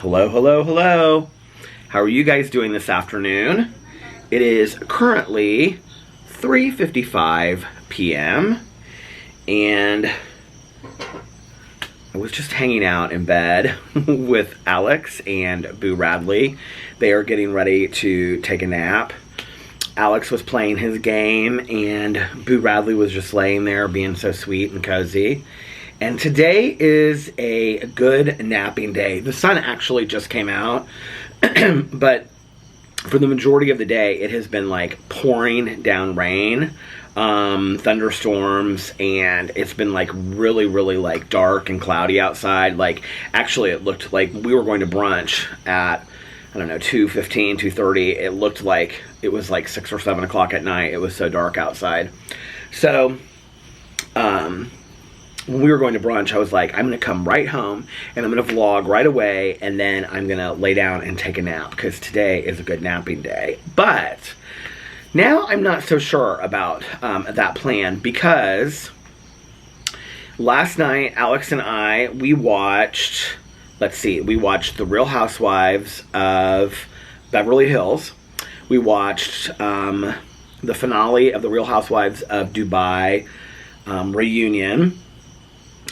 Hello, hello, hello. How are you guys doing this afternoon? It is currently 3:55 p.m. and I was just hanging out in bed with Alex and Boo Radley. They are getting ready to take a nap. Alex was playing his game and Boo Radley was just laying there being so sweet and cozy. And today is a good napping day. The sun actually just came out, but for the majority of the day, it has been like pouring down rain, thunderstorms, and it's been like really, really like dark and cloudy outside. Like actually it looked like we were going to brunch at, I don't know, 2:15, 2:30. It looked like it was like 6 or 7 o'clock at night. It was so dark outside. So, when we were going to brunch, I was like, I'm going to come right home and I'm going to vlog right away and then I'm going to lay down and take a nap because today is a good napping day. But now I'm not so sure about that plan because last night, Alex and I, we watched The Real Housewives of Beverly Hills. We watched the finale of The Real Housewives of Dubai reunion.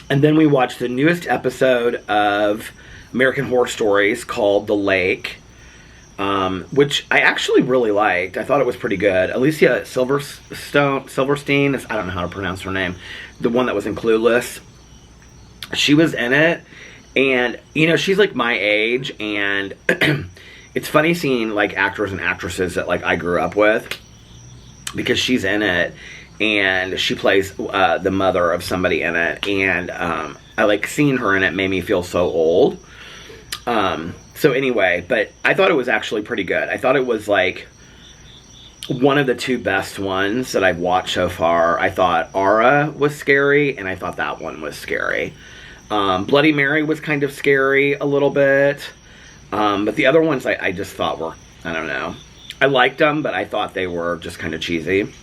And then we watched the newest episode of American Horror Stories called The Lake, which I actually really liked. I thought it was pretty good. Alicia Silverstein, I don't know how to pronounce her name, the one that was in Clueless. She was in it, and, you know, she's like my age, and it's funny seeing like actors and actresses that like I grew up with, because she's in it. And she plays the mother of somebody in it. And I like seeing her in it made me feel so old. So anyway, but I thought it was actually pretty good. I thought it was like one of the two best ones that I've watched so far. I thought Aura was scary, and I thought that one was scary. Bloody Mary was kind of scary a little bit. But the other ones I just thought were, I don't know. I liked them, but I thought they were just kind of cheesy.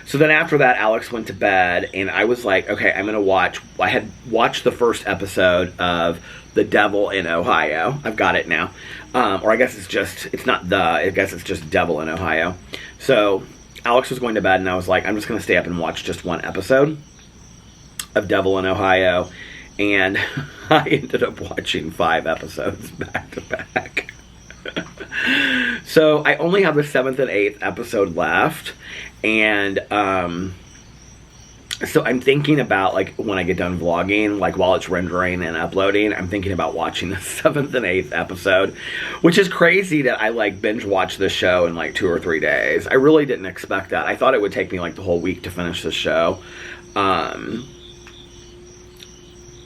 So then after that, Alex went to bed, and I was like, okay, I'm going to watch. I had watched the first episode of The Devil in Ohio. I've got it now. Or I guess I guess it's just Devil in Ohio. So Alex was going to bed, and I was like, I'm just going to stay up and watch just one episode of Devil in Ohio. And I ended up watching 5 episodes back to back. So I only have the 7th and 8th episode left. And so I'm thinking about, like, when I get done vlogging, like while it's rendering and uploading, I'm thinking about watching the 7th and 8th episode, which is crazy that I like binge watch this show in like 2 or 3 days. I really didn't expect that. I thought it would take me like the whole week to finish the show.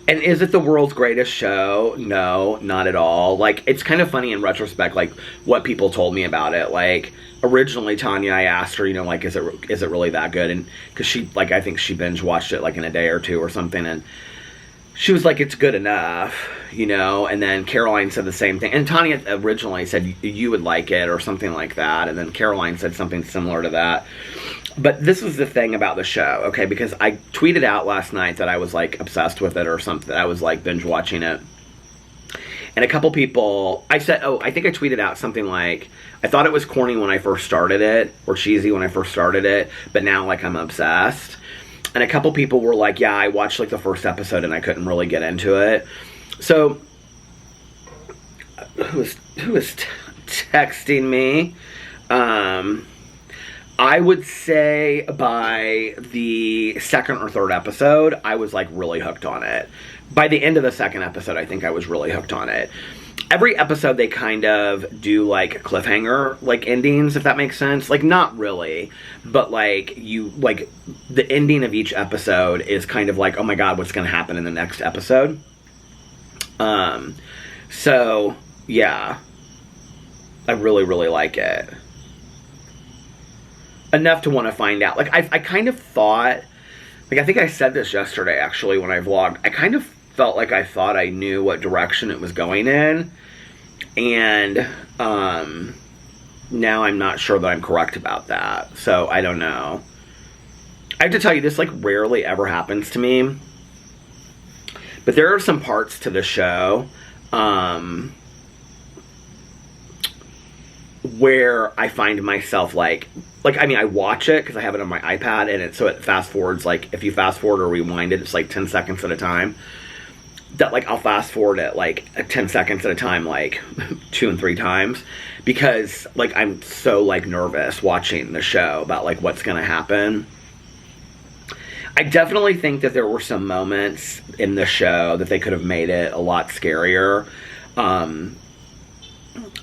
And is it the world's greatest show? No, not at all. Like, it's kind of funny in retrospect, like, what people told me about it. Like, originally, Tanya, I asked her, you know, like, is it really that good? And, because she, like, I think she binge-watched it, like, in a day or two or something, and she was like, it's good enough, you know? And then Caroline said the same thing. And Tanya originally said, you would like it, or something like that. And then Caroline said something similar to that. But this was the thing about the show, okay, because I tweeted out last night that I was, like, obsessed with it or something. I was, like, binge-watching it. And a couple people, I said, I think I tweeted out something like, I thought it was corny when I first started it, or cheesy when I first started it, but now, like, I'm obsessed. And a couple people were like, yeah, I watched, like, the first episode and I couldn't really get into it. So, who was texting me? I would say by the 2nd or 3rd episode, I was, like, really hooked on it. By the end of the 2nd episode, I think I was really hooked on it. Every episode, they kind of do, like, cliffhanger, like, endings, if that makes sense. Like, not really, but, like, the ending of each episode is kind of like, oh my god, what's going to happen in the next episode? So, yeah. I really, really like it. Enough to want to find out. Like, I kind of thought, like, I think I said this yesterday, actually, when I vlogged. I kind of felt like I thought I knew what direction it was going in. And, now I'm not sure that I'm correct about that. So, I don't know. I have to tell you, this, like, rarely ever happens to me. But there are some parts to the show where I find myself like, I mean, I watch it because I have it on my iPad, and so it fast forwards, like, if you fast forward or rewind it, it's like 10 seconds at a time. That, like, I'll fast forward it, like, 10 seconds at a time, like, 2 and 3 times, because, like, I'm so, like, nervous watching the show about, like, what's gonna happen. I definitely think that there were some moments in the show that they could have made it a lot scarier.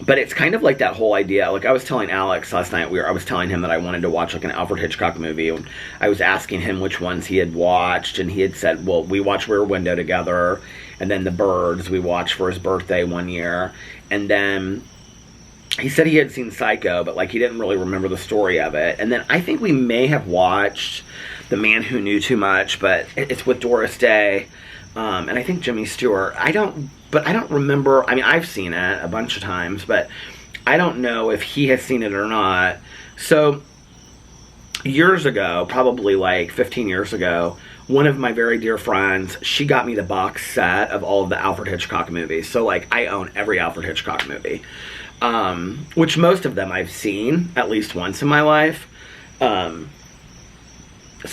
But it's kind of like that whole idea. Like, I was telling Alex last night, I was telling him that I wanted to watch, like, an Alfred Hitchcock movie. I was asking him which ones he had watched, and he had said, well, we watched Rear Window together, and then The Birds we watched for his birthday one year, and then he said he had seen Psycho, but, like, he didn't really remember the story of it. And then I think we may have watched The Man Who Knew Too Much, but it's with Doris Day, and I think Jimmy Stewart. I don't remember. I mean, I've seen it a bunch of times, but I don't know if he has seen it or not. So, years ago, probably like 15 years ago, one of my very dear friends, she got me the box set of all of the Alfred Hitchcock movies. So, like, I own every Alfred Hitchcock movie, which most of them I've seen at least once in my life. Some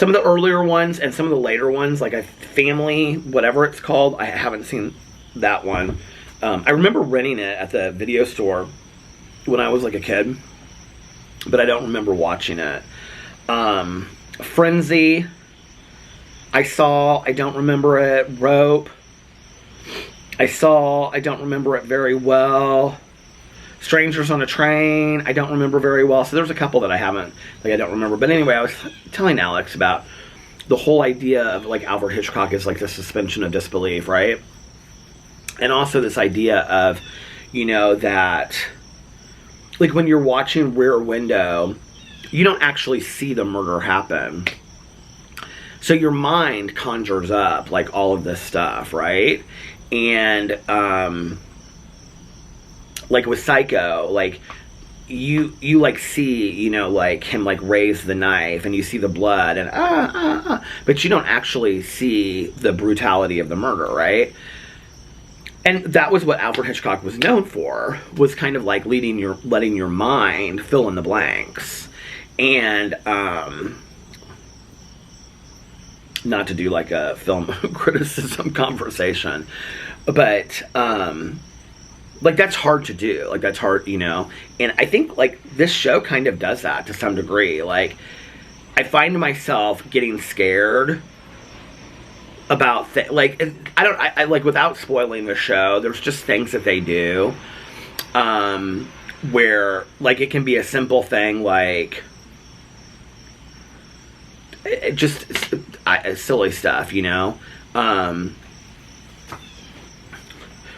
of the earlier ones and some of the later ones, like a Family, whatever it's called, I haven't seen that one. I remember renting it at the video store when I was like a kid, but I don't remember watching it. Frenzy, I don't remember it. Rope, I don't remember it very well. Strangers on a Train, I don't remember very well. So there's a couple that I don't remember. But anyway, I was telling Alex about the whole idea of, like, Alfred Hitchcock is like the suspension of disbelief, right? And also this idea of, you know, that, like, when you're watching Rear Window, you don't actually see the murder happen. So your mind conjures up, like, all of this stuff, right? And, like, with Psycho, like, you like, see, you know, like, him, like, raise the knife, and you see the blood, and, but you don't actually see the brutality of the murder, right? And that was what Alfred Hitchcock was known for, was kind of like letting your mind fill in the blanks. And, not to do like a film criticism conversation, but, like, that's hard to do. Like, that's hard, you know? And I think, like, this show kind of does that to some degree. Like, I find myself getting scared about like, I like, without spoiling the show, there's just things that they do, where, like, it can be a simple thing, like, just silly stuff, you know?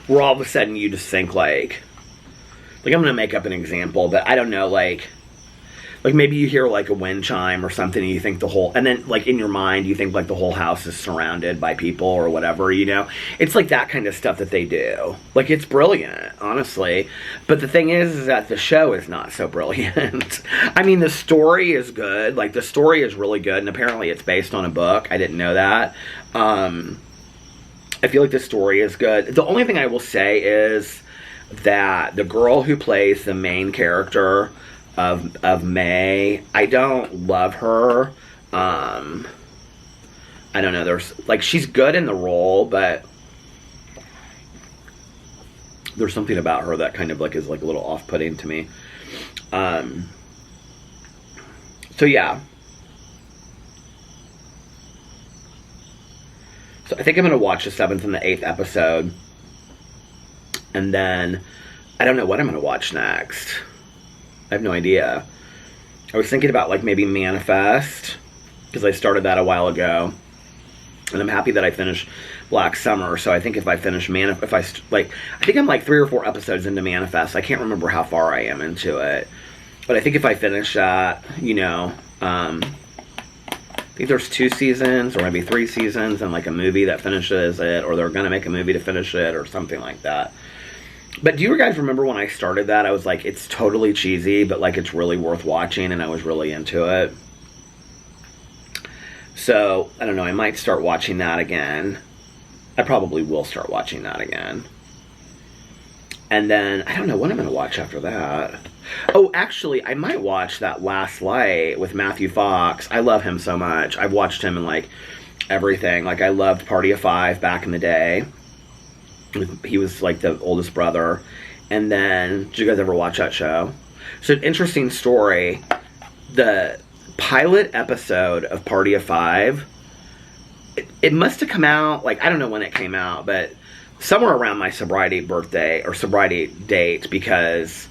Where all of a sudden you just think, like, I'm gonna make up an example, but I don't know, like maybe you hear, like, a wind chime or something, and you think and then, like, in your mind, you think, like, the whole house is surrounded by people or whatever, you know? It's, like, that kind of stuff that they do. Like, it's brilliant, honestly. But the thing is that the show is not so brilliant. I mean, the story is good. Like, the story is really good, and apparently it's based on a book. I didn't know that. I feel like the story is good. The only thing I will say is that the girl who plays the main character of May, I don't love her. I don't know, there's, like, she's good in the role, but there's something about her that kind of, like, is, like, a little off-putting to me. So yeah. So I think I'm going to watch the 7th and the 8th episode. And then, I don't know what I'm going to watch next. I have no idea. I was thinking about, like, maybe Manifest, because I started that a while ago. And I'm happy that I finished Black Summer. So I think if I finish I think I'm like 3 or 4 episodes into Manifest. I can't remember how far I am into it. But I think if I finish that, you know, I think there's 2 seasons or maybe 3 seasons and, like, a movie that finishes it, or they're going to make a movie to finish it or something like that. But do you guys remember when I started that? I was like, it's totally cheesy, but, like, it's really worth watching, and I was really into it. So, I don't know, I might start watching that again. I probably will start watching that again. And then, I don't know what I'm going to watch after that. Oh, actually, I might watch that Last Light with Matthew Fox. I love him so much. I've watched him in, like, everything. Like, I loved Party of Five back in the day. He was, like, the oldest brother. And then, did you guys ever watch that show? So, interesting story. The pilot episode of Party of Five, it must have come out, like, I don't know when it came out, but somewhere around my sobriety birthday or sobriety date, because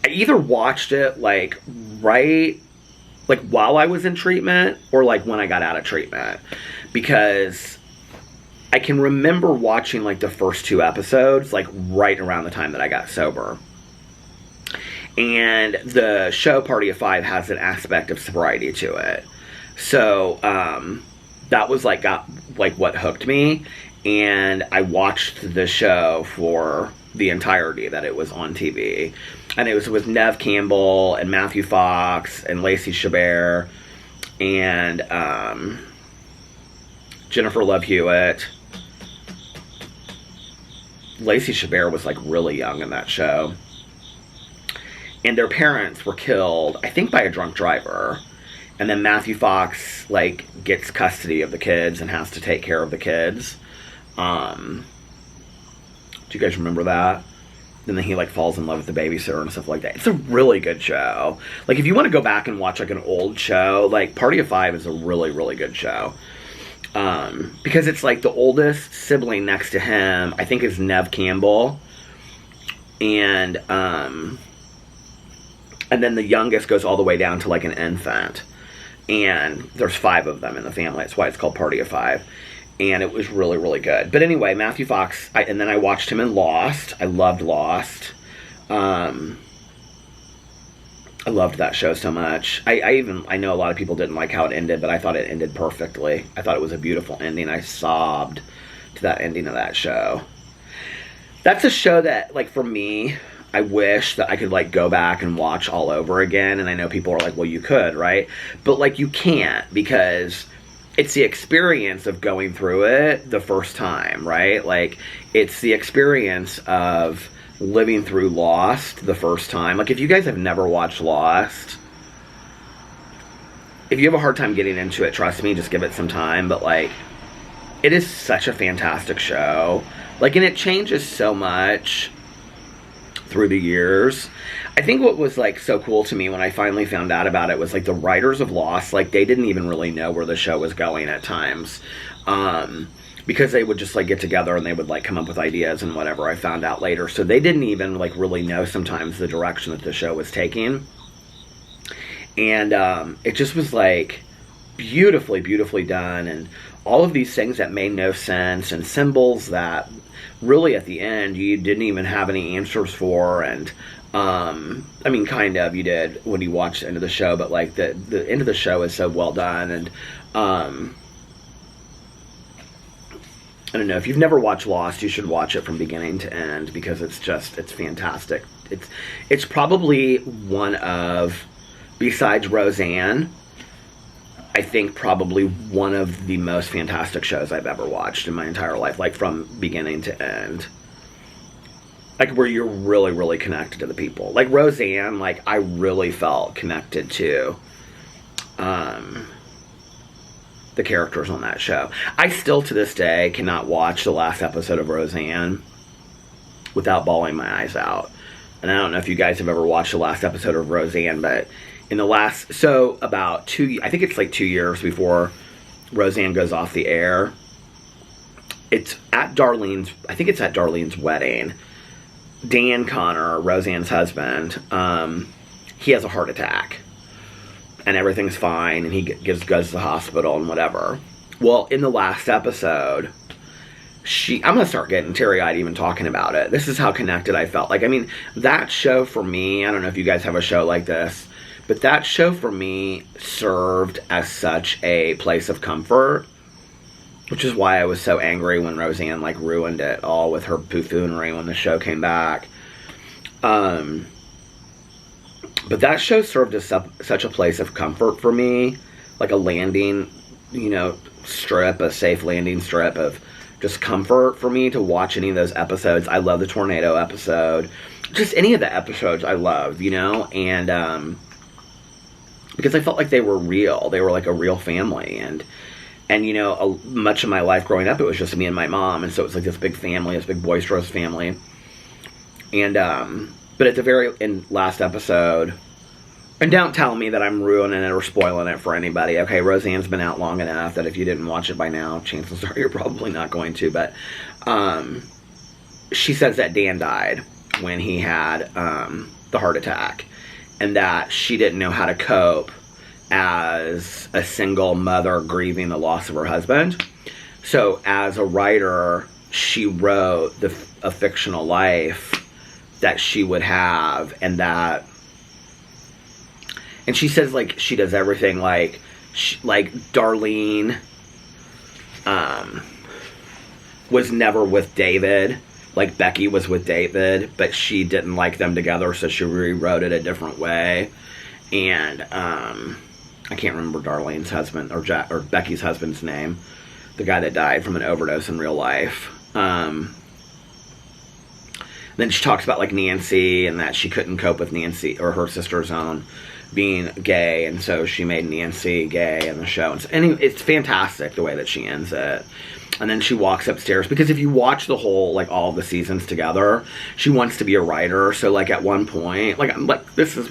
I either watched it like right, like while I was in treatment or like when I got out of treatment, because I can remember watching like the first 2 episodes like right around the time that I got sober. And the show Party of Five has an aspect of sobriety to it. So that was like what hooked me. And I watched the show for the entirety that it was on TV. And it was with Neve Campbell and Matthew Fox and Lacey Chabert and Jennifer Love Hewitt. Lacey Chabert was like really young in that show. And their parents were killed, I think by a drunk driver. And then Matthew Fox like gets custody of the kids and has to take care of the kids. Do you guys remember that? And then he like falls in love with the babysitter and stuff like that. It's a really good show. Like if you want to go back and watch like an old show, like Party of Five is a really, really good show. Because it's like the oldest sibling next to him, I think, is Neve Campbell. And then the youngest goes all the way down to like an infant. And there's 5 of them in the family. That's why it's called Party of Five. And it was really, really good. But anyway, Matthew Fox, and then I watched him in Lost. I loved Lost. I loved that show so much. I know a lot of people didn't like how it ended, but I thought it ended perfectly. I thought it was a beautiful ending. I sobbed to that ending of that show. That's a show that, like, for me, I wish that I could, like, go back and watch all over again. And I know people are like, well, you could, right? But, like, you can't, because it's the experience of going through it the first time, right? Like, it's the experience of living through Lost the first time. Like, if you guys have never watched Lost, if you have a hard time getting into it, trust me, just give it some time. But, like, it is such a fantastic show. Like, and it changes so much through the years. I think what was like so cool to me when I finally found out about it was like the writers of Lost, like they didn't even really know where the show was going at times, because they would just like get together and they would like come up with ideas and whatever. I found out later, so they didn't even like really know sometimes the direction that the show was taking. And it just was like beautifully done, and all of these things that made no sense, and symbols that really at the end you didn't even have any answers for. And I mean, kind of, you did when you watched the end of the show, but like the end of the show is so well done. And I don't know, if you've never watched Lost, you should watch it from beginning to end, because it's fantastic. It's probably one of, besides Roseanne, I think probably one of the most fantastic shows I've ever watched in my entire life, like from beginning to end. Like where you're really, really connected to the people. Like Roseanne, like I really felt connected to the characters on that show. I still to this day cannot watch the last episode of Roseanne without bawling my eyes out. And I don't know if you guys have ever watched the last episode of Roseanne, but in the last, so about I think it's like 2 years before Roseanne goes off the air, it's at Darlene's, I think it's at Darlene's wedding. Dan Connor, Roseanne's husband, he has a heart attack. And everything's fine, and he goes to the hospital and whatever. Well, in the last episode, I'm going to start getting teary-eyed even talking about it. This is how connected I felt. Like, I mean, that show for me, I don't know if you guys have a show like this, but that show for me served as such a place of comfort, which is why I was so angry when Roseanne, like, ruined it all with her buffoonery when the show came back. But that show served as such a place of comfort for me, like a landing, strip, a safe landing strip of just comfort for me to watch any of those episodes. I love the tornado episode. Just any of the episodes I love, you know? And, because I felt like they were real. They were like a real family. And you know, much of my life growing up, it was just me and my mom. And so it was like this big family, this big boisterous family. And, but at the last episode, and don't tell me that I'm ruining it or spoiling it for anybody. Okay, Roseanne's been out long enough that if you didn't watch it by now, chances are you're probably not going to. But she says that Dan died when he had the heart attack, and that she didn't know how to cope as a single mother grieving the loss of her husband. So as a writer, she wrote a fictional life that she would have, and she says, like, she does everything, like Darlene was never with David, like Becky was with David, but she didn't like them together, so she rewrote it a different way. And I can't remember Darlene's husband, or Becky's husband's name, the guy that died from an overdose in real life. Then she talks about, like, Nancy, and that she couldn't cope with Nancy, or her sister's own, being gay, and so she made Nancy gay in the show. And it's fantastic the way that she ends it. And then she walks upstairs, because if you watch the whole, like, all of the seasons together, she wants to be a writer. So, like, at one point, like, I'm like, this is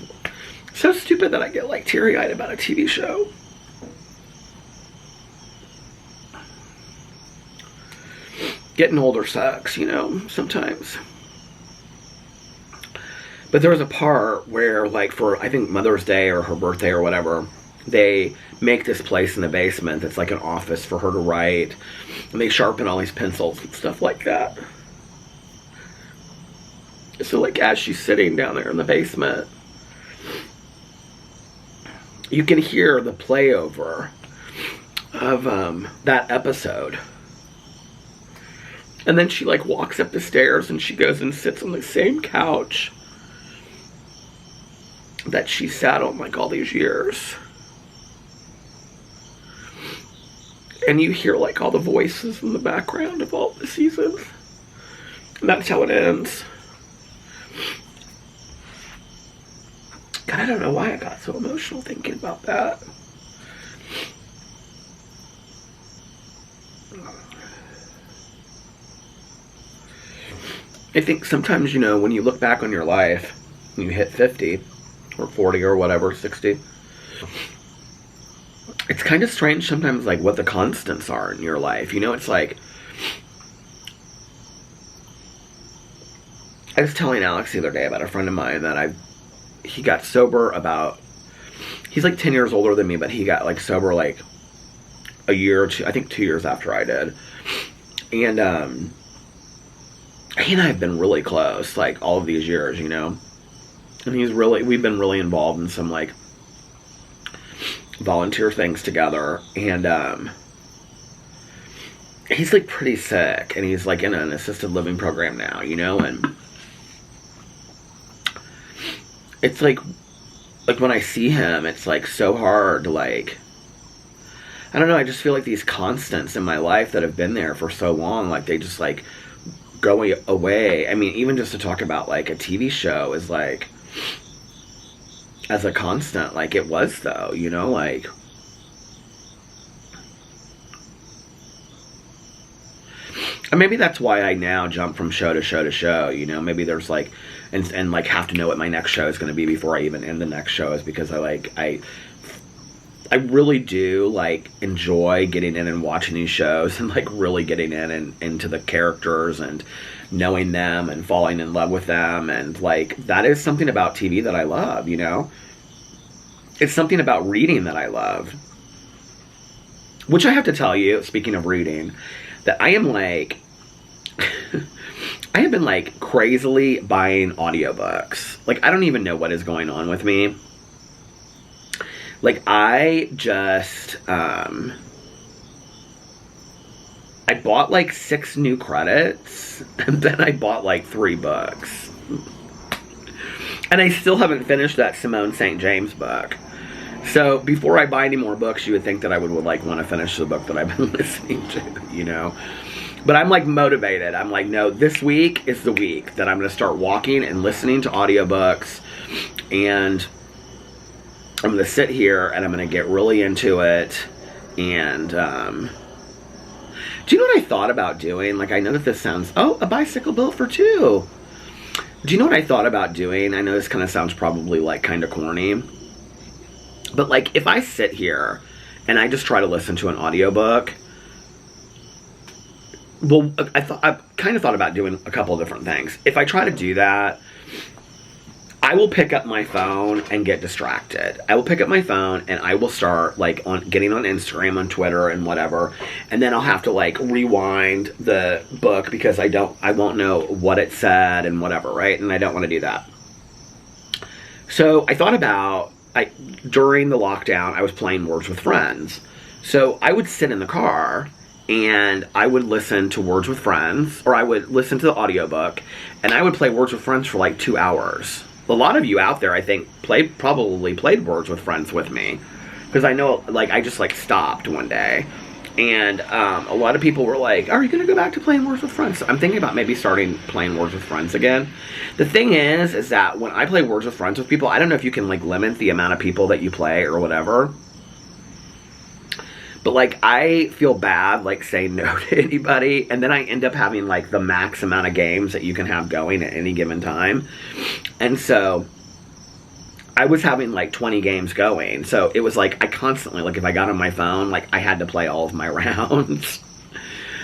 so stupid that I get, like, teary-eyed about a TV show. Getting older sucks, you know, sometimes. But there was a part where, like, for, I think, Mother's Day or her birthday or whatever, they make this place in the basement that's like an office for her to write. And they sharpen all these pencils and stuff like that. So, like, as she's sitting down there in the basement, you can hear the playover of that episode. And then she, like, walks up the stairs and she goes and sits on the same couch that she sat on, like, all these years. And you hear, like, all the voices in the background of all the seasons. And that's how it ends. God, I don't know why I got so emotional thinking about that. I think sometimes, you know, when you look back on your life, and you hit 50, or 40, or whatever, 60, it's kind of strange sometimes, like, what the constants are in your life. You know, it's like, I was telling Alex the other day about a friend of mine that he got sober about, he's like 10 years older than me, but he got, like, sober, like, a year or two, I think 2 years after I did. And, he and I have been really close, like, all of these years, you know. And we've been really involved in some, like, volunteer things together. And, he's, like, pretty sick. And he's, like, in an assisted living program now, you know. And it's, like, when I see him, it's, like, so hard to, like, I don't know, I just feel like these constants in my life that have been there for so long, like, they just, like, go away. I mean, even just to talk about, like, a TV show is, like, as a constant, like it was, though, you know, like, and maybe that's why I now jump from show to show to show, you know. Maybe there's, like, and like, have to know what my next show is going to be before I even end the next show, is because I really do, like, enjoy getting in and watching these shows, and, like, really getting in and into the characters and knowing them and falling in love with them. And, like, that is something about TV that I love, you know. It's something about reading that I love. Which I have to tell you, speaking of reading, that I am, like, I have been, like, crazily buying audiobooks. Like, I don't even know what is going on with me. Like, I just, I bought, like, 6 new credits, and then I bought, like, 3 books. And I still haven't finished that Simone St. James book. So, before I buy any more books, you would think that I would, like, want to finish the book that I've been listening to, you know? But I'm like motivated. I'm like, no, this week is the week that I'm going to start walking and listening to audiobooks. And I'm going to sit here and I'm going to get really into it. And, do you know what I thought about doing? Like, I know that this sounds, oh, a bicycle built for two. Do you know what I thought about doing? I know this kind of sounds probably like kind of corny. But like, if I sit here and I just try to listen to an audiobook, well, I kind of thought about doing a couple of different things. If I try to do that, I will pick up my phone and get distracted. I will pick up my phone and I will start like getting on Instagram, on Twitter, and whatever. And then I'll have to like rewind the book because I won't know what it said and whatever, right? And I don't want to do that. So I thought about, during the lockdown, I was playing Words with Friends. So I would sit in the car and I would listen to Words with Friends, or I would listen to the audiobook, and I would play Words with Friends for like 2 hours. A lot of you out there, I think, probably played Words with Friends with me, because I know, like, I just like stopped one day, and a lot of people were like, are you going to go back to playing Words with Friends? So I'm thinking about maybe starting playing Words with Friends again. The thing is that when I play Words with Friends with people, I don't know if you can like limit the amount of people that you play or whatever. But, like, I feel bad, like, saying no to anybody, and then I end up having, like, the max amount of games that you can have going at any given time. And so, I was having, like, 20 games going. So, it was, like, I constantly, like, if I got on my phone, like, I had to play all of my rounds.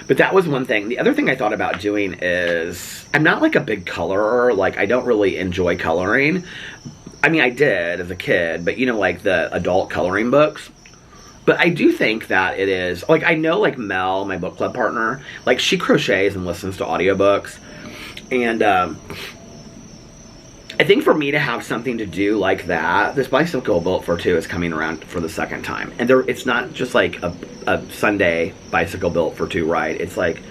But that was one thing. The other thing I thought about doing is, I'm not, like, a big colorer. Like, I don't really enjoy coloring. I mean, I did as a kid, but, you know, like, the adult coloring books. But I do think that it is, like, I know, like, Mel, my book club partner, like, she crochets and listens to audiobooks. And I think for me to have something to do like that, this bicycle built for two is coming around for the second time. And it's not just, like, a Sunday bicycle built for two ride. It's, like,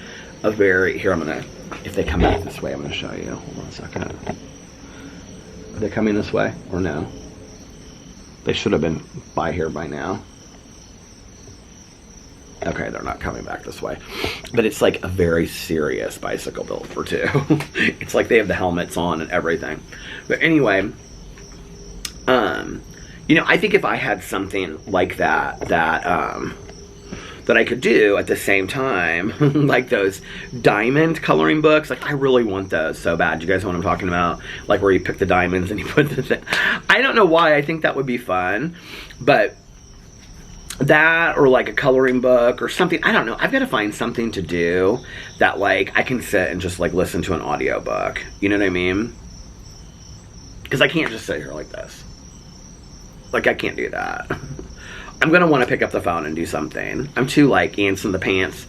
a very, here, I'm going to, if they come back this way, I'm going to show you. Hold on a second. Are they coming this way or no? They should have been by here by now. Okay, they're not coming back this way. But it's like a very serious bicycle built for two. It's like they have the helmets on and everything. But anyway, you know, I think if I had something like that I could do at the same time, like those diamond coloring books, like I really want those so bad. Do you guys know what I'm talking about? Like where you pick the diamonds and you put the thing. I don't know why I think that would be fun, but that, or like a coloring book or something, I don't know. I've got to find something to do that like I can sit and just like listen to an audiobook. You know what I mean? Because I can't just sit here like this. Like I can't do that. I'm going to want to pick up the phone and do something. I'm too like ants in the pants,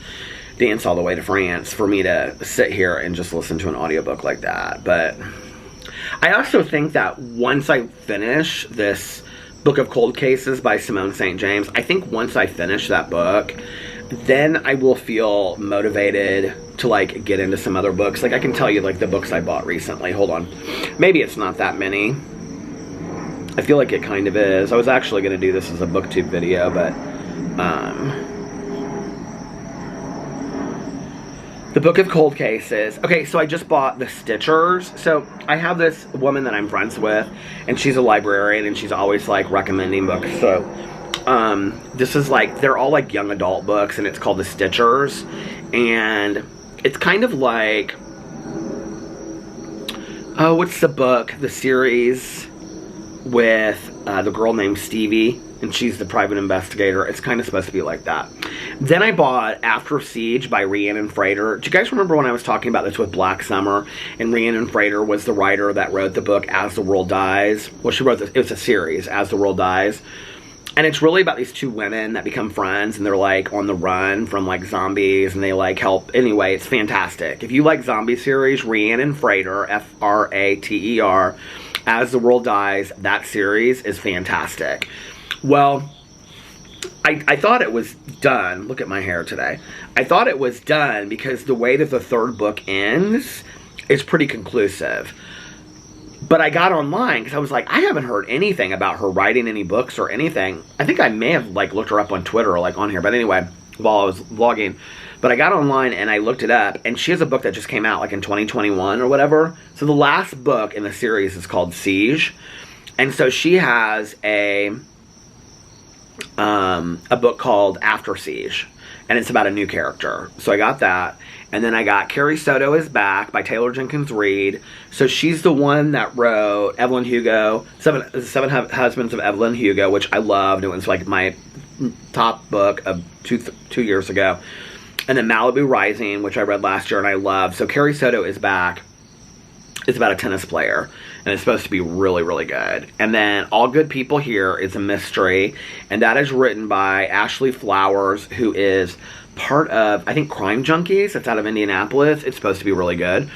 dance all the way to France for me to sit here and just listen to an audiobook like that. But I also think that once I finish this Book of Cold Cases by Simone St. James, I think once I finish that book, then I will feel motivated to like get into some other books. Like I can tell you like the books I bought recently. Hold on. Maybe it's not that many. I feel like it kind of is. I was actually going to do this as a booktube video, but the Book of Cold Cases. Okay, so I just bought the Stitchers. So I have this woman that I'm friends with, and she's a librarian, and she's always like recommending books. So this is like, they're all like young adult books, and it's called the Stitchers. And it's kind of like, oh, what's the book? The series with the girl named Stevie, and she's the private investigator. It's kind of supposed to be like that. Then I bought After Siege by Rhiannon Frater. Do you guys remember when I was talking about this with Black Summer? And Rhiannon Frater was the writer that wrote the book As the World Dies. Well, she wrote this, it was a series, As the World Dies. And it's really about these two women that become friends, and they're like on the run from like zombies, and they like help. Anyway, it's fantastic. If you like zombie series, Rhiannon Frater, Frater, As the World Dies, that series is fantastic. Well, I thought it was done. Look at my hair today. I thought it was done because the way that the third book ends is pretty conclusive. But I got online because I was like, I haven't heard anything about her writing any books or anything. I think I may have like looked her up on Twitter or like on here. But anyway, while I was vlogging. But I got online and I looked it up, and she has a book that just came out like in 2021 or whatever. So the last book in the series is called Siege. And so she has a book called After Siege, and it's about a new character. So I got that. And then I got Carrie Soto is Back by Taylor Jenkins Reid. So she's the one that wrote Evelyn Hugo, Seven Husbands of Evelyn Hugo, which I loved. It was like my top book of two years ago. And then Malibu Rising, which I read last year and I loved. So Carrie Soto is Back. It's about a tennis player, and it's supposed to be really, really good. And then All Good People Here is a mystery, and that is written by Ashley Flowers, who is part of, I think, Crime Junkies. It's out of Indianapolis. It's supposed to be really good.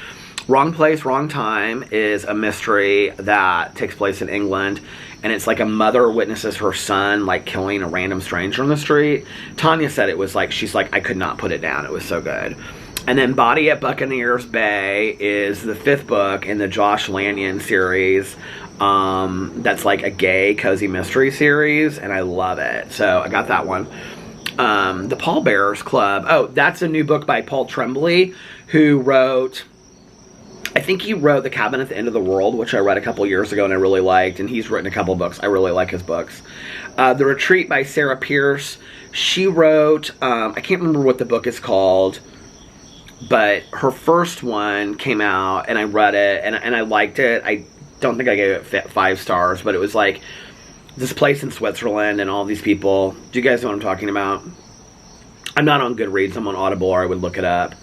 Wrong Place, Wrong Time is a mystery that takes place in England, and it's like a mother witnesses her son like killing a random stranger on the street. Tanya said it was like, she's like, I could not put it down. It was so good. And then Body at Buccaneers Bay is the 5th book in the Josh Lanyon series. That's like a gay cozy mystery series, and I love it. So I got that one. The Pallbearers Club. Oh, that's a new book by Paul Tremblay, who wrote, I think he wrote The Cabin at the End of the World, which I read a couple years ago and I really liked, and he's written a couple books. I really like his books. The Retreat by Sarah Pierce. She wrote, I can't remember what the book is called, but her first one came out and I read it and I liked it. I don't think I gave it 5 stars, but it was like this place in Switzerland and all these people. Do you guys know what I'm talking about? I'm not on Goodreads. I'm on Audible, or I would look it up.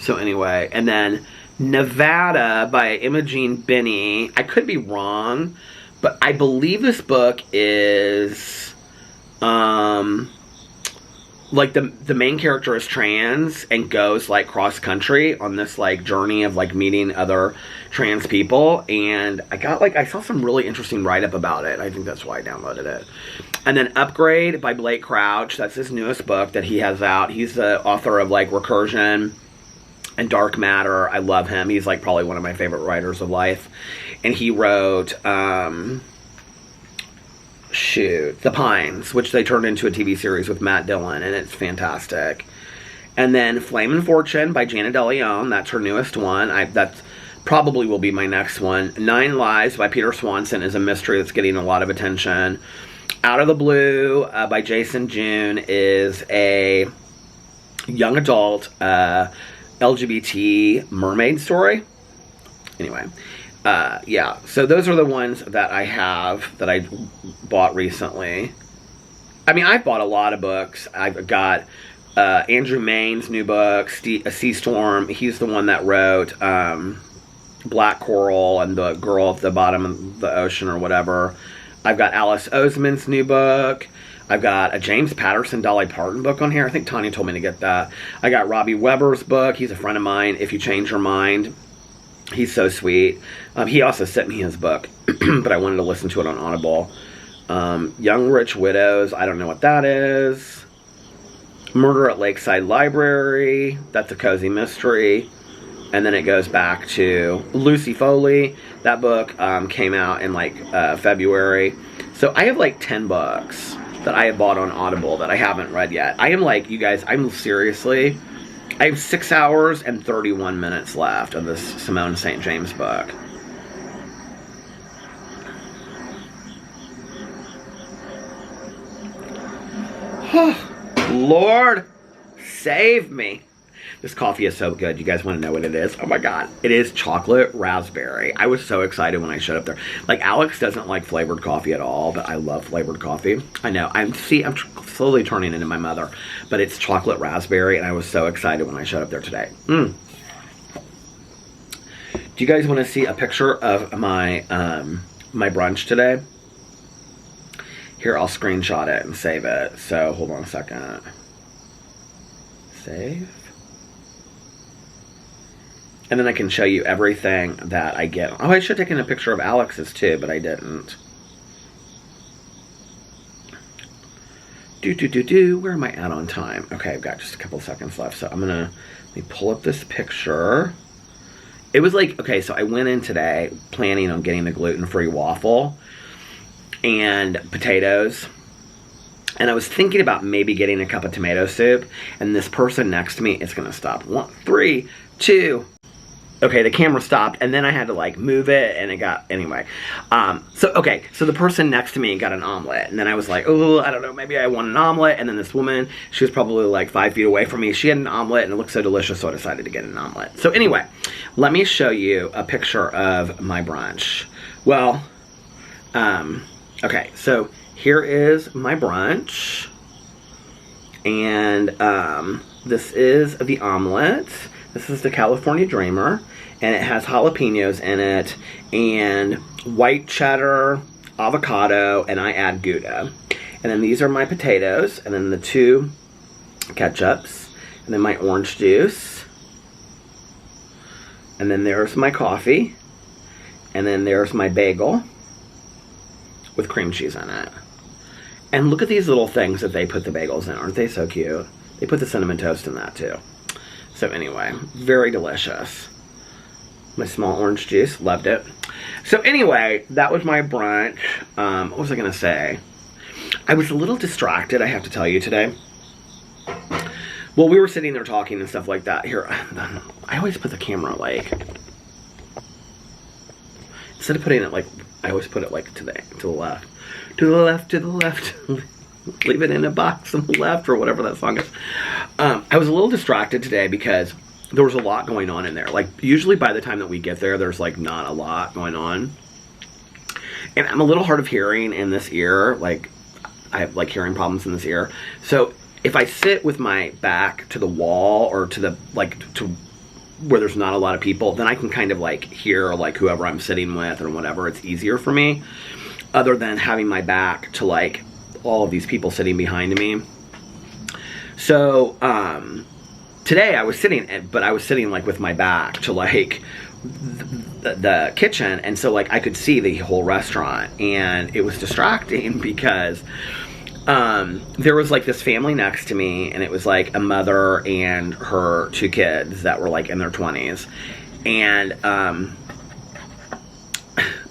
So anyway, and then Nevada by Imogene Binney. I could be wrong, but I believe this book is like the main character is trans and goes like cross country on this like journey of like meeting other trans people, and I saw some really interesting write-up about it. I think that's why I downloaded it. And then Upgrade by Blake Crouch. That's his newest book that he has out. He's the author of like Recursion and Dark Matter. I love him. He's like probably one of my favorite writers of life. And he wrote The Pines, which they turned into a TV series with Matt Dillon, and it's fantastic. And then Flame and Fortune by Janet DeLeon. That's her newest one. That's probably will be my next one. 9 Lives by Peter Swanson is a mystery that's getting a lot of attention. Out of the Blue by Jason June is a young adult LGBT mermaid story. Anyway, yeah, so those are the ones that I have that I bought recently. I mean, I've bought a lot of books. I've got Andrew Main's new book, A Sea Storm. He's the one that wrote Black Coral and The Girl at the Bottom of the Ocean or whatever. I've got Alice Oseman's new book. I've got a James Patterson, Dolly Parton book on here. I think Tanya told me to get that. I got Robbie Weber's book. He's a friend of mine. If You Change Your Mind. He's so sweet. He also sent me his book, but I wanted to listen to it on Audible. Young Rich Widows. I don't know what that is. Murder at Lakeside Library. That's a cozy mystery. And then it goes back to Lucy Foley. That book came out in like February. So I have like 10 books that I have bought on Audible that I haven't read yet. I am like, you guys, I have 6 hours and 31 minutes left of this Simone St. James book. Lord, save me. This coffee is so good. You guys want to know what it is? Oh my god. It is chocolate raspberry. I was so excited when I showed up there. Like, Alex doesn't like flavored coffee at all, but I love flavored coffee. I know. I'm slowly turning into my mother. But it's chocolate raspberry, and I was so excited when I showed up there today. Do you guys want to see a picture of my my brunch today? Here, I'll screenshot it and save it. So, hold on a second. Save. And then I can show you everything that I get. Oh, I should have taken a picture of Alex's too, but I didn't. Where am I at on time? Okay, I've got just a couple seconds left. So let me pull up this picture. It was like, okay, so I went in today planning on getting the gluten-free waffle and potatoes. And I was thinking about maybe getting a cup of tomato soup, and this person next to me is gonna stop. 1, 3, 2. Okay, the camera stopped, and then I had to like move it, and it got, anyway. So the person next to me got an omelet, and then I was like, oh, I don't know, maybe I want an omelet. And then this woman, she was probably like 5 feet away from me, she had an omelet, and it looked so delicious, so I decided to get an omelet. So anyway, let me show you a picture of my brunch. Well, okay, so here is my brunch, and this is the omelet. This is the California Dreamer, and it has jalapenos in it, and white cheddar, avocado, and I add Gouda. And then these are my potatoes, and then the 2 ketchups, and then my orange juice, and then there's my coffee, and then there's my bagel with cream cheese in it. And look at these little things that they put the bagels in. Aren't they so cute? They put the cinnamon toast in that too. So anyway, very delicious. My small orange juice, loved it. So anyway, that was my brunch. What was I gonna say? I was a little distracted, I have to tell you, today. Well, we were sitting there talking and stuff like that. Here, I always put the camera like, instead of putting it like, I always put it like to the left. To the left, to the left. Leave it in a box on the left, or whatever that song is. I was a little distracted today because there was a lot going on in there. Like, usually by the time that we get there, there's like not a lot going on. And I'm a little hard of hearing in this ear. Like, I have like hearing problems in this ear. So if I sit with my back to the wall, or to the, like, to where there's not a lot of people, then I can kind of like hear like whoever I'm sitting with or whatever. It's easier for me, other than having my back to like all of these people sitting behind me. So today I was sitting, but I was sitting like with my back to like the kitchen, and so like I could see the whole restaurant, and it was distracting because there was like this family next to me, and it was like a mother and her 2 kids that were like in their 20s, and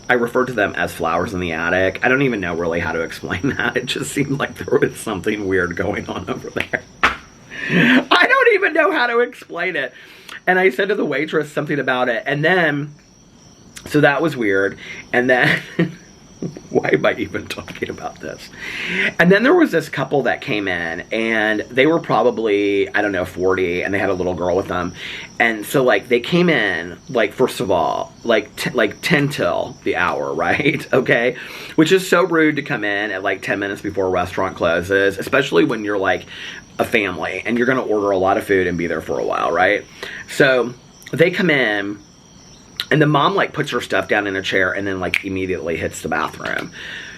I refer to them as flowers in the attic. I don't even know really how to explain that. It just seemed like there was something weird going on over there. I don't even know how to explain it. And I said to the waitress something about it. And then, so that was weird. And then, why am I even talking about this? And then there was this couple that came in, and they were probably, I don't know, 40, and they had a little girl with them. And so like they came in, like, first of all, like 10 till the hour, right? Okay, which is so rude to come in at like 10 minutes before a restaurant closes, especially when you're like a family and you're gonna order a lot of food and be there for a while, right? So they come in, and the mom like puts her stuff down in a chair and then like immediately hits the bathroom.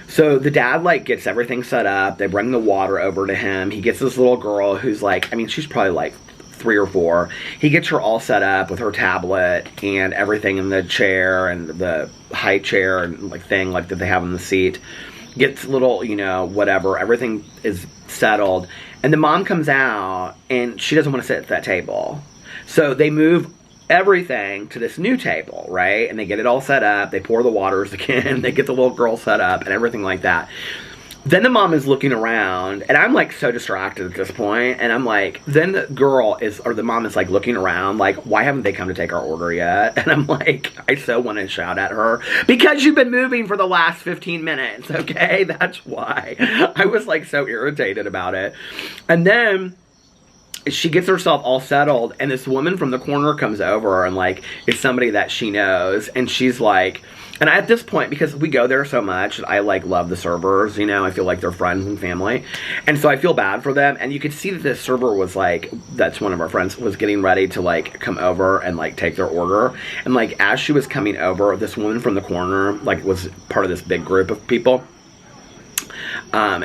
So the dad like gets everything set up. They bring the water over to him. He gets this little girl who's like, I mean, she's probably like 3 or 4. He gets her all set up with her tablet and everything in the chair and the high chair and like thing like that they have in the seat. Gets little, you know, whatever. Everything is settled. And the mom comes out and she doesn't want to sit at that table. So they move everything to this new table, right? And they get it all set up. They pour the waters again. They get the little girl set up and everything like that. Then the mom is looking around, and I'm like so distracted at this point, and I'm like, then the girl is, or the mom is like looking around, like, why haven't they come to take our order yet? And I'm like, I so want to shout at her, because you've been moving for the last 15 minutes, okay? That's why. I was like so irritated about it. And then she gets herself all settled, and this woman from the corner comes over and like is somebody that she knows, and she's like, and at this point, because we go there so much, I like love the servers, you know, I feel like they're friends and family, and so I feel bad for them. And you could see that this server was like, that's one of our friends, was getting ready to like come over and like take their order. And like as she was coming over, this woman from the corner like was part of this big group of people.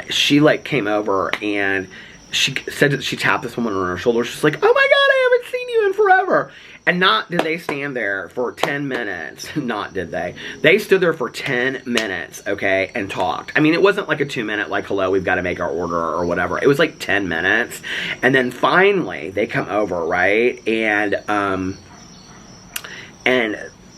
She like came over and she said that she tapped this woman on her shoulder. She's like, oh my God, I haven't seen you in forever. And not did they stand there for 10 minutes. Not did they. They stood there for 10 minutes, okay, and talked. I mean, it wasn't like a 2-minute, like, hello, we've got to make our order or whatever. It was like 10 minutes. And then finally, they come over, right? And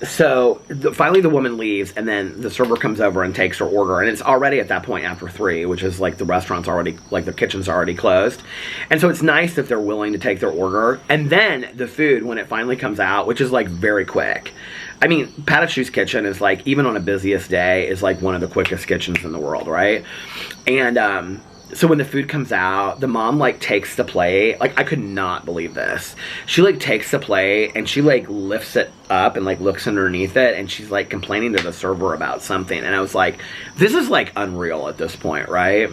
finally the woman leaves, and then the server comes over and takes her order, and it's already at that point after 3, which is like the restaurant's already, like the kitchen's already closed. And so it's nice if they're willing to take their order. And then the food, when it finally comes out, which is like very quick. I mean, Patachou's kitchen is like, even on a busiest day, is like one of the quickest kitchens in the world, right? And so when the food comes out, the mom, like, takes the plate. Like, I could not believe this. She, like, takes the plate, and she, like, lifts it up and, like, looks underneath it, and she's, like, complaining to the server about something. And I was like, this is, like, unreal at this point, right?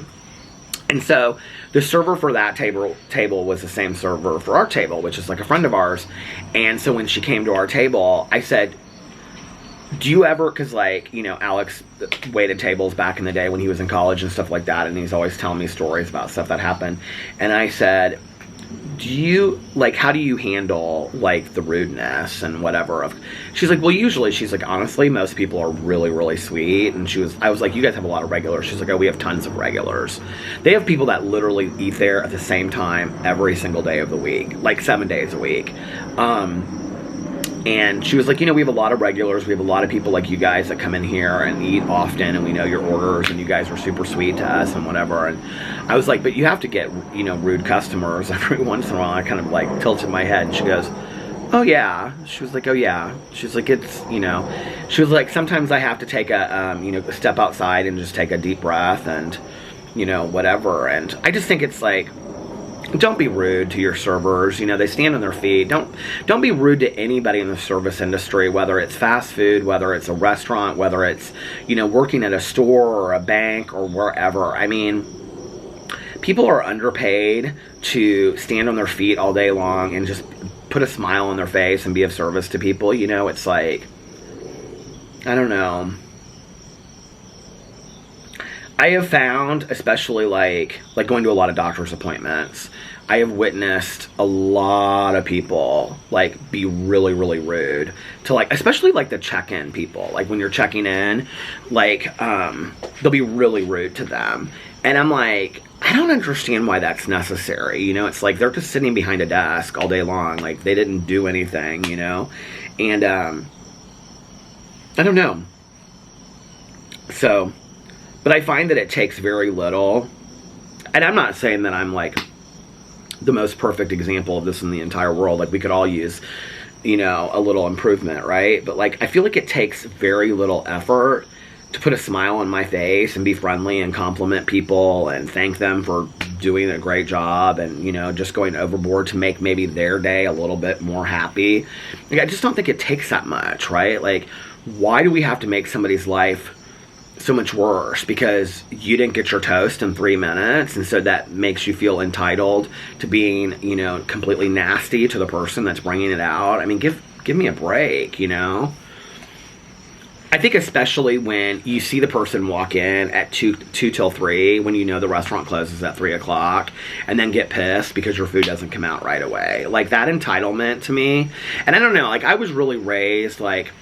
And so the server for that table was the same server for our table, which is, like, a friend of ours. And so when she came to our table, I said, do you ever, because, like, you know, Alex waited tables back in the day when he was in college and stuff like that, and he's always telling me stories about stuff that happened. And I said, do you, like, how do you handle, like, the rudeness and whatever? She's like, well, usually, she's like, honestly, most people are really, really sweet. And I was like, you guys have a lot of regulars. She's like, oh, we have tons of regulars. They have people that literally eat there at the same time every single day of the week, like 7 days a week. And she was like, you know, we have a lot of regulars. We have a lot of people like you guys that come in here and eat often, and we know your orders, and you guys are super sweet to us and whatever. And I was like, but you have to get, you know, rude customers every once in a while. I kind of like tilted my head, and she goes, oh yeah. She was like, oh yeah. She's like, it's, you know, she was like, sometimes I have to take a, you know, step outside and just take a deep breath and, you know, whatever. And I just think it's like, don't be rude to your servers. You know, they stand on their feet. Don't be rude to anybody in the service industry, whether it's fast food, whether it's a restaurant, whether it's, you know, working at a store or a bank or wherever. I mean, people are underpaid to stand on their feet all day long and just put a smile on their face and be of service to people. You know, it's like, I don't know. I have found, especially like going to a lot of doctor's appointments, I have witnessed a lot of people, like, be really, really rude to, like, especially, like, the check-in people. Like, when you're checking in, like, they'll be really rude to them. And I'm like, I don't understand why that's necessary. You know, it's like they're just sitting behind a desk all day long. Like, they didn't do anything, you know? And, I don't know. So, but I find that it takes very little. And I'm not saying that I'm, like, the most perfect example of this in the entire world. Like, we could all use, you know, a little improvement, right? But, like, I feel like it takes very little effort to put a smile on my face and be friendly and compliment people and thank them for doing a great job and, you know, just going overboard to make maybe their day a little bit more happy. Like, I just don't think it takes that much, right? Like, why do we have to make somebody's life so much worse because you didn't get your toast in 3 minutes, and so that makes you feel entitled to being, you know, completely nasty to the person that's bringing it out? I mean, give me a break, you know? I think especially when you see the person walk in at 2 till 3, when you know the restaurant closes at 3 o'clock, and then get pissed because your food doesn't come out right away. Like, that entitlement to me, and I don't know, like, I was really raised, like,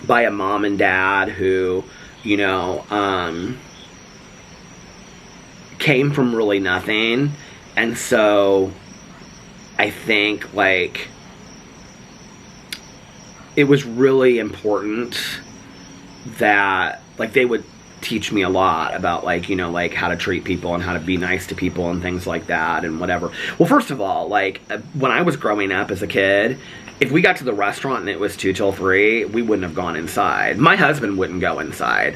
by a mom and dad who, you know, came from really nothing. And so I think, like, it was really important that, like, they would teach me a lot about, like, you know, like, how to treat people and how to be nice to people and things like that and whatever. Well, first of all, like, when I was growing up as a kid, if we got to the restaurant and it was 2 till 3, we wouldn't have gone inside. My husband wouldn't go inside.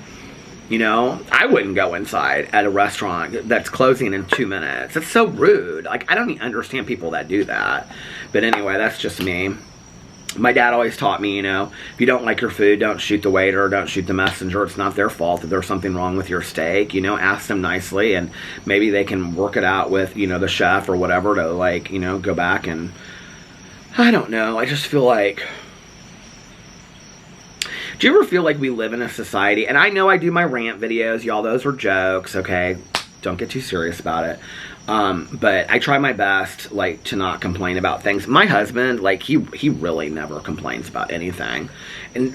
You know, I wouldn't go inside at a restaurant that's closing in 2 minutes. It's so rude. Like, I don't even understand people that do that. But anyway, that's just me. My dad always taught me, you know, if you don't like your food, don't shoot the waiter, don't shoot the messenger. It's not their fault if there's something wrong with your steak. You know, ask them nicely, and maybe they can work it out with, you know, the chef or whatever to, like, you know, go back and, I don't know. I just feel like, do you ever feel like we live in a society, and I know I do my rant videos, y'all, those are jokes, okay? Don't get too serious about it. But I try my best, like, to not complain about things. My husband, like, he really never complains about anything. And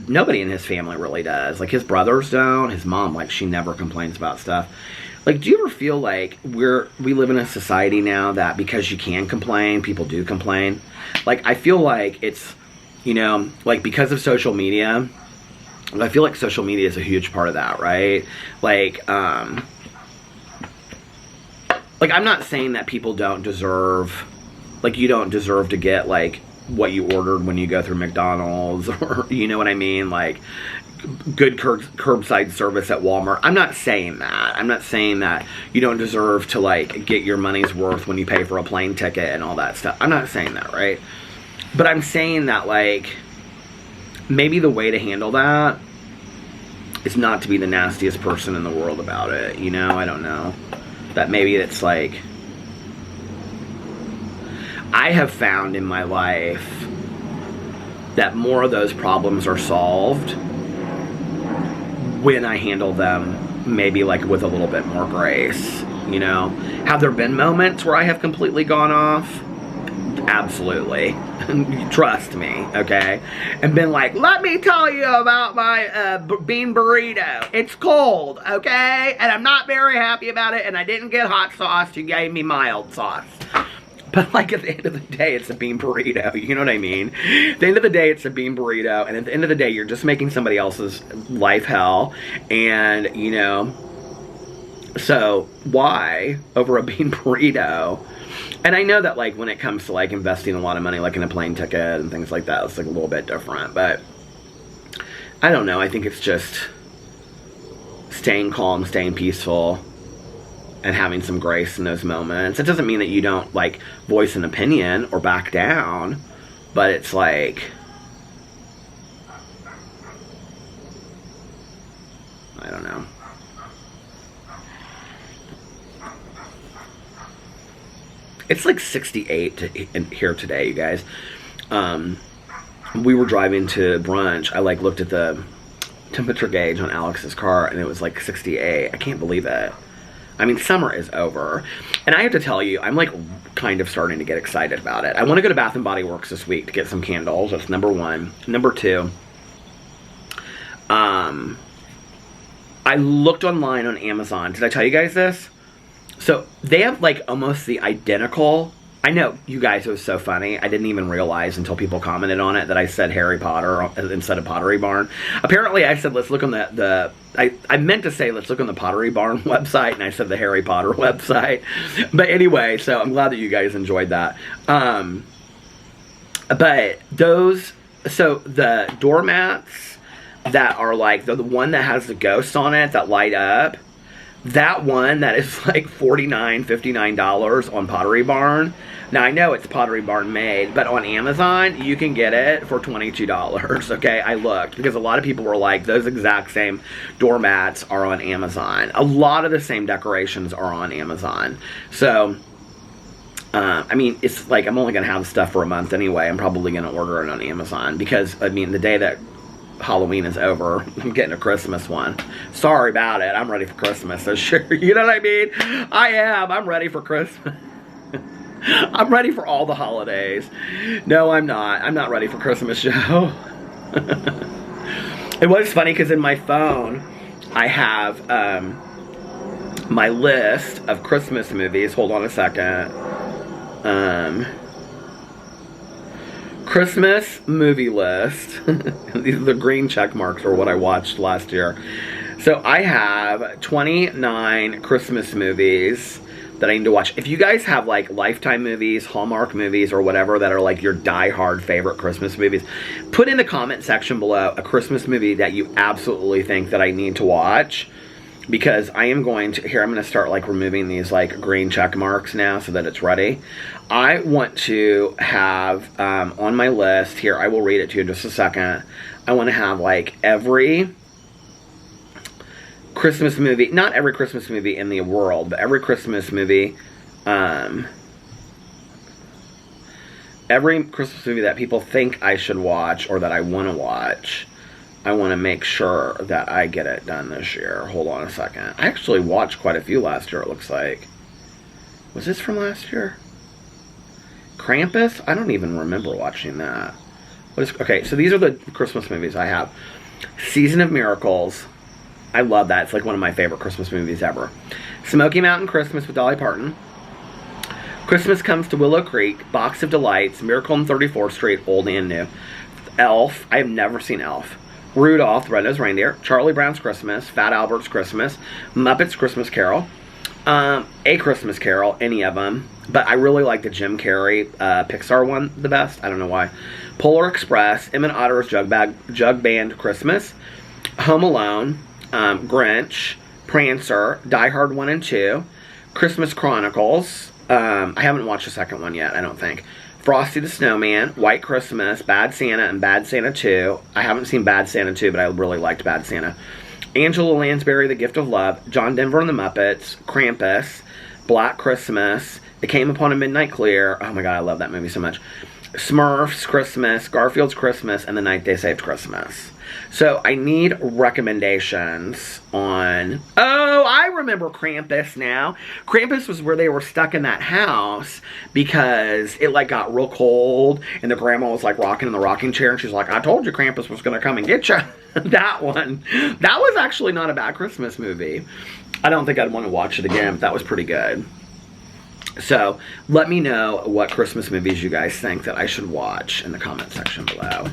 nobody in his family really does. Like, his brothers don't. His mom, like, she never complains about stuff. Like, do you ever feel like we live in a society now that because you can complain, people do complain? Like, I feel like it's you know, like, because of social media, I feel like social media is a huge part of that, right? Like, I'm not saying that people don't deserve, like, you don't deserve to get, like, what you ordered when you go through McDonald's, or, you know what I mean? Like, good curbside service at Walmart. I'm not saying that. I'm not saying that you don't deserve to, like, get your money's worth when you pay for a plane ticket and all that stuff. I'm not saying that, right? But I'm saying that, like, maybe the way to handle that is not to be the nastiest person in the world about it, you know? I don't know. That maybe it's like, I have found in my life that more of those problems are solved when I handle them maybe, like, with a little bit more grace, you know? Have there been moments where I have completely gone off? Absolutely. Trust me, okay? And been like, let me tell you about my bean burrito. It's cold, okay? And I'm not very happy about it, and I didn't get hot sauce. You gave me mild sauce. But, like, at the end of the day, it's a bean burrito. You know what I mean? At the end of the day, it's a bean burrito. And at the end of the day, you're just making somebody else's life hell. And, you know, so why over a bean burrito? And I know that, like, when it comes to, like, investing a lot of money, like, in a plane ticket and things like that, it's, like, a little bit different. But I don't know. I think it's just staying calm, staying peaceful, and having some grace in those moments. It doesn't mean that you don't, like, voice an opinion or back down, but it's like, I don't know. It's like 68 here today, you guys. We were driving to brunch. I, like, looked at the temperature gauge on Alex's car, and it was like 68. I can't believe it. I mean, summer is over. And I have to tell you, I'm, like, kind of starting to get excited about it. I want to go to Bath & Body Works this week to get some candles. That's number one. Number two, I looked online on Amazon. Did I tell you guys this? So, they have, like, almost the identical... I know, you guys, it was so funny. I didn't even realize until people commented on it that I said Harry Potter instead of Pottery Barn. Apparently, I said, let's look on I meant to say, let's look on the Pottery Barn website, and I said the Harry Potter website. But anyway, so I'm glad that you guys enjoyed that. But those... So, the doormats that are, like, the one that has the ghosts on it that light up, that one that is like $49, $59 on Pottery Barn. Now, I know it's Pottery Barn made, but on Amazon, you can get it for $22, okay? I looked, because a lot of people were like, those exact same doormats are on Amazon. A lot of the same decorations are on Amazon. So, I mean, it's like, I'm only going to have stuff for a month anyway. I'm probably going to order it on Amazon, because, I mean, the day that Halloween is over, I'm getting a Christmas one. Sorry about it. I'm ready for Christmas. So sure, you know what I mean? I am. I'm ready for Christmas. I'm ready for all the holidays. No, I'm not. I'm not ready for Christmas, Joe. It was funny because in my phone, I have my list of Christmas movies. Hold on a second. Christmas movie list. These are the green check marks are what I watched last year. So I have 29 Christmas movies that I need to watch. If you guys have, like, Lifetime movies, Hallmark movies, or whatever that are, like, your die-hard favorite Christmas movies, put in the comment section below a Christmas movie that you absolutely think that I need to watch. Because I am going to, here, I'm going to start, like, removing these, like, green check marks now so that it's ready. I want to have, on my list, here, I will read it to you in just a second. I want to have, like, every Christmas movie, not every Christmas movie in the world, but every Christmas movie, every Christmas movie that people think I should watch or that I want to watch. I want to make sure that I get it done this year. Hold on a second. I actually watched quite a few last year, it looks like. Was this from last year? Krampus? I don't even remember watching that. Okay, so these are the Christmas movies I have. Season of Miracles. I love that. It's like one of my favorite Christmas movies ever. Smoky Mountain Christmas with Dolly Parton. Christmas Comes to Willow Creek. Box of Delights. Miracle on 34th Street, Old and New. Elf. I have never seen Elf. Rudolph the Red-Nosed Reindeer. Charlie Brown's Christmas. Fat Albert's Christmas. Muppets Christmas Carol. A Christmas Carol. Any of them. But I really like the Jim Carrey Pixar one the best. I don't know why. Polar Express. Emmett Otter's Jug Band Christmas. Home Alone. Grinch. Prancer. Die Hard 1 and 2. Christmas Chronicles. I haven't watched the second one yet, I don't think. Frosty the Snowman, White Christmas, Bad Santa, and Bad Santa 2. I haven't seen Bad Santa 2, but I really liked Bad Santa. Angela Lansbury, The Gift of Love, John Denver and the Muppets, Krampus, Black Christmas, It Came Upon a Midnight Clear. Oh my god, I love that movie so much. Smurfs Christmas, Garfield's Christmas, and The Night They Saved Christmas. So I need recommendations on... Oh, I remember Krampus now. Krampus was where they were stuck in that house because it like got real cold and the grandma was like rocking in the rocking chair and she's like, I told you Krampus was going to come and get you. That one. That was actually not a bad Christmas movie. I don't think I'd want to watch it again, but that was pretty good. So let me know what Christmas movies you guys think that I should watch in the comment section below.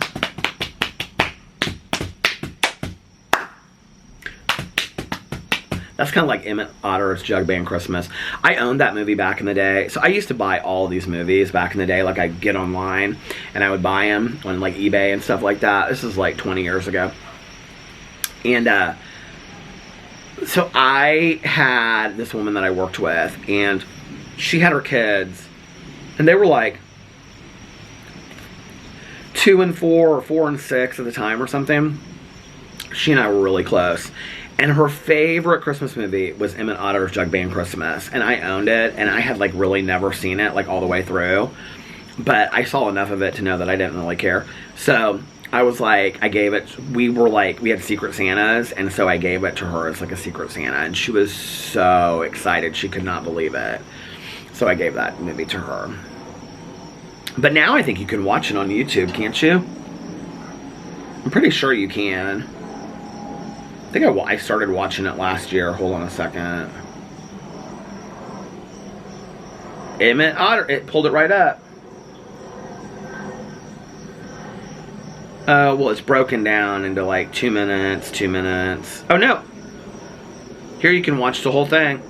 That's kind of like Emmett Otter's Jug Band Christmas. I owned that movie back in the day. So I used to buy all these movies back in the day. Like I'd get online and I would buy them on like eBay and stuff like that. This is like 20 years ago. And so I had this woman that I worked with and she had her kids and they were like 2 and 4 or 4 and 6 at the time or something. She and I were really close. And her favorite Christmas movie was Emmett Otter's Jug Band Christmas. And I owned it. And I had like really never seen it like all the way through. But I saw enough of it to know that I didn't really care. So I was like, I gave it, we had Secret Santas. And so I gave it to her as like a Secret Santa. And she was so excited. She could not believe it. So I gave that movie to her. But now I think you can watch it on YouTube, can't you? I'm pretty sure you can. I think I started watching it last year. Hold on a second. Emmett Otter. It pulled it right up. Well, it's broken down into like 2 minutes, 2 minutes. Oh, no. Here you can watch the whole thing.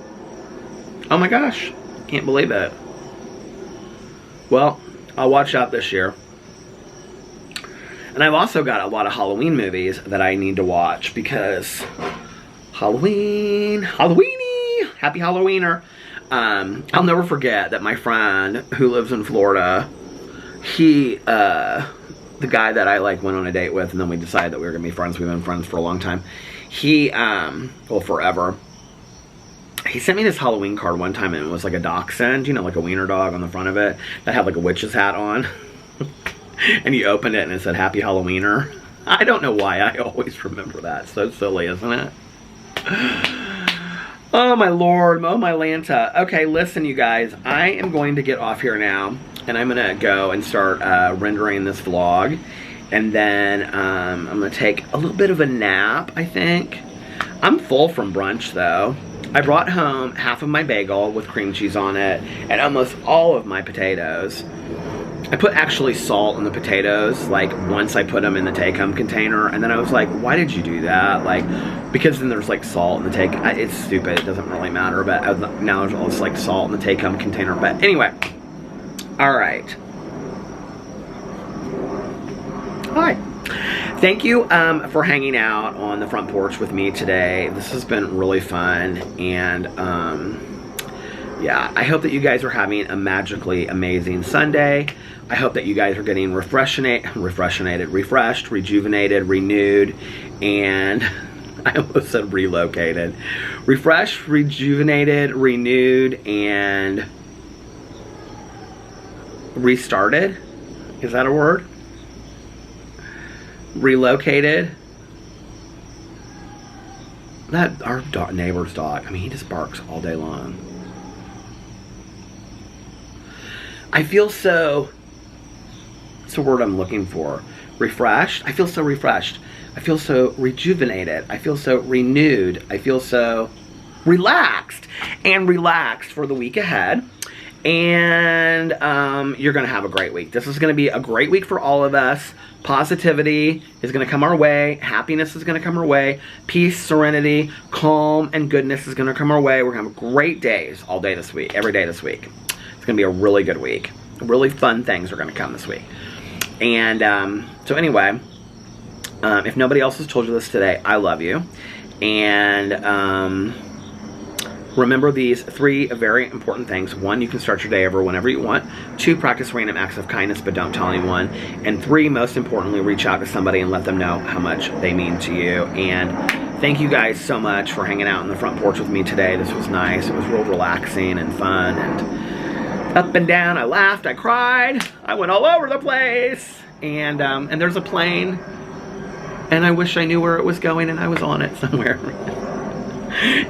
Oh, my gosh. Can't believe it. Well, I'll watch that this year. And I've also got a lot of Halloween movies that I need to watch because Halloween, Halloweeny, happy Halloweener. I'll never forget that my friend who lives in Florida, he, the guy that I like went on a date with and then we decided that we were going to be friends. We've been friends for a long time. He, well, forever. He sent me this Halloween card one time and it was like a dachshund, you know, like a wiener dog on the front of it that had like a witch's hat on. And he opened it and it said, Happy Halloweener. I don't know why I always remember that. So silly, isn't it? Oh, my Lord. Oh, my Lanta. Okay, listen, you guys. I am going to get off here now. And I'm going to go and start rendering this vlog. And then I'm going to take a little bit of a nap, I think. I'm full from brunch, though. I brought home half of my bagel with cream cheese on it. And almost all of my potatoes. I put actually salt in the potatoes, like once I put them in the take-home container, and then I was like, why did you do that? Like, because then there's like salt in the it's stupid, it doesn't really matter, but now there's all this like salt in the take-home container, but anyway. Alright. Hi. Thank you for hanging out on the front porch with me today. This has been really fun, and yeah, I hope that you guys are having a magically amazing Sunday. I hope that you guys are getting refreshed, rejuvenated, renewed, and I almost said relocated. Refreshed, rejuvenated, renewed, and restarted. Is that a word? Relocated. That our neighbor's dog, I mean, he just barks all day long. I feel so, what's the word I'm looking for? Refreshed? I feel so refreshed. I feel so rejuvenated. I feel so renewed. I feel so relaxed. And relaxed for the week ahead. And you're going to have a great week. This is going to be a great week for all of us. Positivity is going to come our way. Happiness is going to come our way. Peace, serenity, calm, and goodness is going to come our way. We're going to have great days all day this week, every day this week. It's going to be a really good week. Really fun things are going to come this week. And so anyway, if nobody else has told you this today, I love you. And remember these 3 very important things. 1, you can start your day over whenever you want. 2, practice random acts of kindness, but don't tell anyone. And 3, most importantly, reach out to somebody and let them know how much they mean to you. And thank you guys so much for hanging out on the front porch with me today. This was nice. It was real relaxing and fun and up and down. I laughed, I cried, I went all over the place. And there's a plane, and I wish I knew where it was going and I was on it somewhere.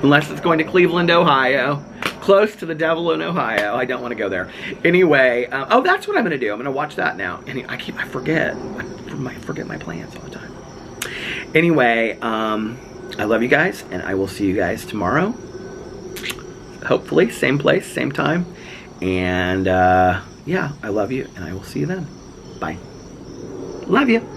Unless it's going to Cleveland, Ohio. Close to the devil in Ohio. I don't want to go there. Anyway, oh, that's what I'm going to do. I'm going to watch that now. And I forget my plans all the time. Anyway, I love you guys, and I will see you guys tomorrow. Hopefully, same place, same time. And yeah, I love you, and I will see you then. Bye. Love you.